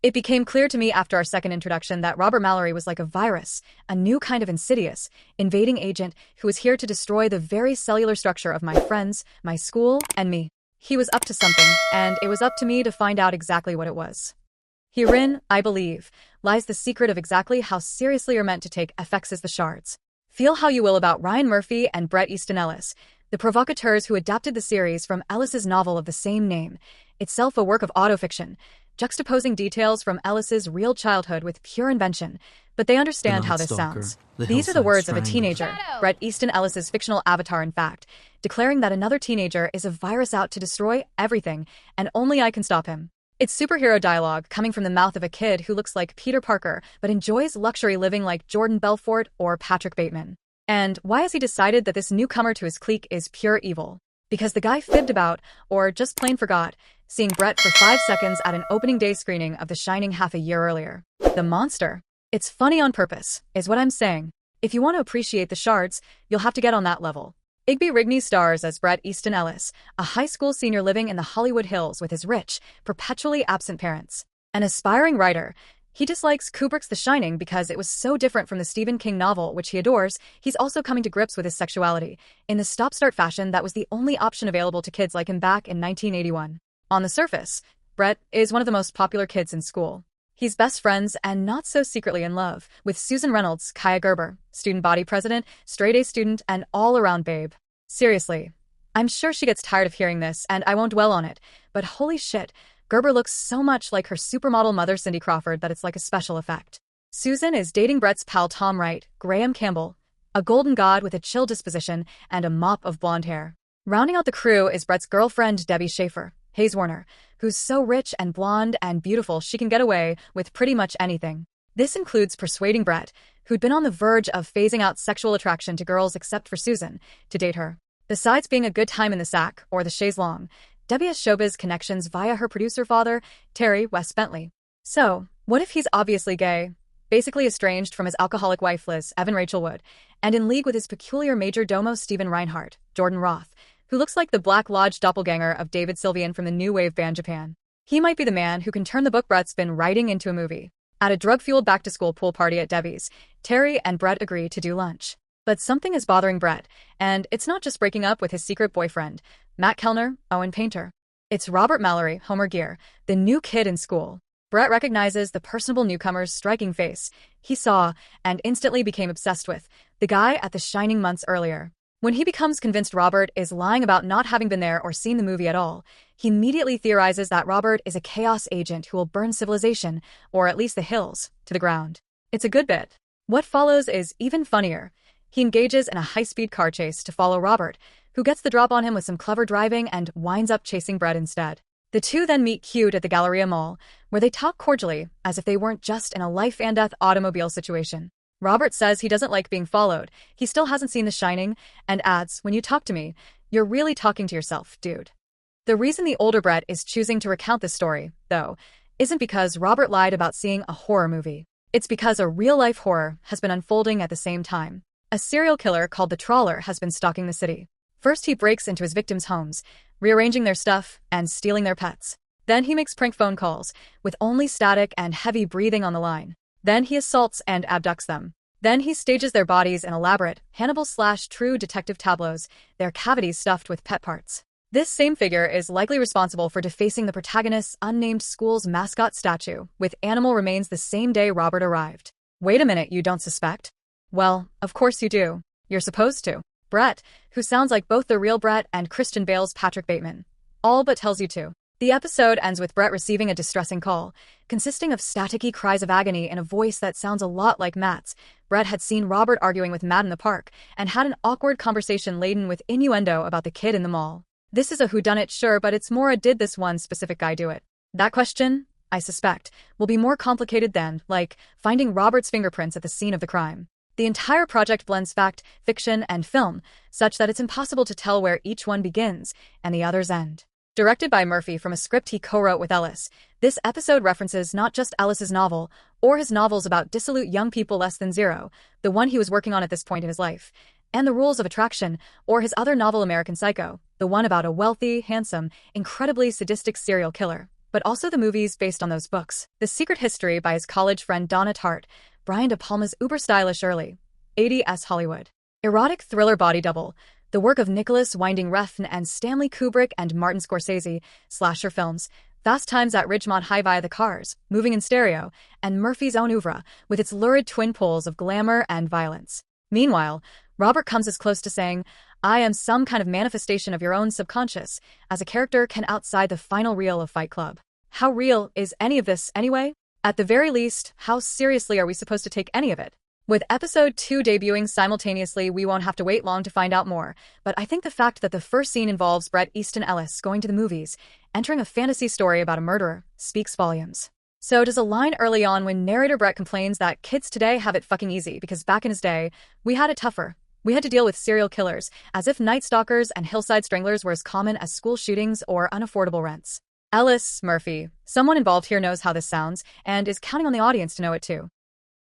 It became clear to me after our second introduction that Robert Mallory was like a virus, a new kind of insidious, invading agent who was here to destroy the very cellular structure of my friends, my school, and me. He was up to something, and it was up to me to find out exactly what it was. Herein, I believe, lies the secret of exactly how seriously you're meant to take FX's The Shards. Feel how you will about Ryan Murphy and Bret Easton Ellis, the provocateurs who adapted the series from Ellis's novel of the same name, itself a work of autofiction, juxtaposing details from Ellis's real childhood with pure invention, but they understand how this sounds. These are the words of a teenager, Bret Easton Ellis's fictional avatar in fact, declaring that another teenager is a virus out to destroy everything, and only I can stop him. It's superhero dialogue coming from the mouth of a kid who looks like Peter Parker but enjoys luxury living like Jordan Belfort or Patrick Bateman. And why has he decided that this newcomer to his clique is pure evil? Because the guy fibbed about, or just plain forgot, seeing Bret for 5 seconds at an opening day screening of The Shining half a year earlier. The monster. It's funny on purpose, is what I'm saying. If you want to appreciate The Shards, you'll have to get on that level. Igby Rigney stars as Bret Easton Ellis, a high school senior living in the Hollywood Hills with his rich, perpetually absent parents. An aspiring writer, he dislikes Kubrick's The Shining because it was so different from the Stephen King novel, which he adores. He's also coming to grips with his sexuality, in the stop-start fashion that was the only option available to kids like him back in 1981. On the surface, Bret is one of the most popular kids in school. He's best friends and not so secretly in love with Susan Reynolds, Kaya Gerber, student body president, straight-A student, and all-around babe. Seriously, I'm sure she gets tired of hearing this, and I won't dwell on it, but holy shit, Gerber looks so much like her supermodel mother Cindy Crawford that it's like a special effect. Susan is dating Bret's pal Tom Wright, Graham Campbell, a golden god with a chill disposition and a mop of blonde hair. Rounding out the crew is Bret's girlfriend Debbie Schaefer, Hayes Warner, who's so rich and blonde and beautiful she can get away with pretty much anything. This includes persuading Bret, who'd been on the verge of phasing out sexual attraction to girls except for Susan, to date her. Besides being a good time in the sack, or the chaise longue, Debbie has showbiz connections via her producer father, Terry West Bentley. So, what if he's obviously gay, basically estranged from his alcoholic wife Liz, Evan Rachel Wood, and in league with his peculiar major domo Stephen Reinhardt, Jordan Roth, who looks like the Black Lodge doppelganger of David Sylvian from the new wave band Japan. He might be the man who can turn the book Bret's been writing into a movie. At a drug-fueled back-to-school pool party at Debbie's, Terry and Bret agree to do lunch. But something is bothering Bret, and it's not just breaking up with his secret boyfriend, Matt Kellner, Owen Painter. It's Robert Mallory, Homer Gear, the new kid in school. Bret recognizes the personable newcomer's striking face he saw and instantly became obsessed with, the guy at The Shining months earlier. When he becomes convinced Robert is lying about not having been there or seen the movie at all, he immediately theorizes that Robert is a chaos agent who will burn civilization, or at least the hills, to the ground. It's a good bit. What follows is even funnier. He engages in a high-speed car chase to follow Robert, who gets the drop on him with some clever driving and winds up chasing Bret instead. The two then meet cute at the Galleria Mall, where they talk cordially, as if they weren't just in a life-and-death automobile situation. Robert says he doesn't like being followed, he still hasn't seen The Shining, and adds, "When you talk to me, you're really talking to yourself, dude." The reason the older Bret is choosing to recount this story, though, isn't because Robert lied about seeing a horror movie. It's because a real-life horror has been unfolding at the same time. A serial killer called the Trawler has been stalking the city. First he breaks into his victims' homes, rearranging their stuff and stealing their pets. Then he makes prank phone calls, with only static and heavy breathing on the line. Then he assaults and abducts them. Then he stages their bodies in elaborate, Hannibal/True Detective tableaus, their cavities stuffed with pet parts. This same figure is likely responsible for defacing the protagonist's unnamed school's mascot statue, with animal remains the same day Robert arrived. Wait a minute, you don't suspect? Well, of course you do. You're supposed to. Bret, who sounds like both the real Bret and Christian Bale's Patrick Bateman, all but tells you to. The episode ends with Bret receiving a distressing call, consisting of staticky cries of agony in a voice that sounds a lot like Matt's. Bret had seen Robert arguing with Matt in the park, and had an awkward conversation laden with innuendo about the kid in the mall. This is a whodunit, sure, but it's more a did this one specific guy do it? That question, I suspect, will be more complicated than, like, finding Robert's fingerprints at the scene of the crime. The entire project blends fact, fiction, and film, such that it's impossible to tell where each one begins and the others end. Directed by Murphy from a script he co-wrote with Ellis, this episode references not just Ellis's novel, or his novels about dissolute young people less than zero, the one he was working on at this point in his life, and The Rules of Attraction, or his other novel American Psycho, the one about a wealthy, handsome, incredibly sadistic serial killer, but also the movies based on those books. The Secret History by his college friend Donna Tartt, Brian De Palma's uber-stylish early 80s Hollywood erotic thriller body double, the work of Nicholas Winding Refn and Stanley Kubrick and Martin Scorsese, slasher films, Fast Times at Ridgemont High via the Cars, Moving in Stereo, and Murphy's own oeuvre, with its lurid twin poles of glamour and violence. Meanwhile, Robert comes as close to saying, I am some kind of manifestation of your own subconscious, as a character can outside the final reel of Fight Club. How real is any of this anyway? At the very least, how seriously are we supposed to take any of it? With episode 2 debuting simultaneously, we won't have to wait long to find out more, but I think the fact that the first scene involves Bret Easton Ellis going to the movies, entering a fantasy story about a murderer, speaks volumes. So does a line early on when narrator Bret complains that kids today have it fucking easy because back in his day, we had it tougher. We had to deal with serial killers, as if Night Stalkers and hillside stranglers were as common as school shootings or unaffordable rents. Ellis, Murphy, someone involved here knows how this sounds, and is counting on the audience to know it too.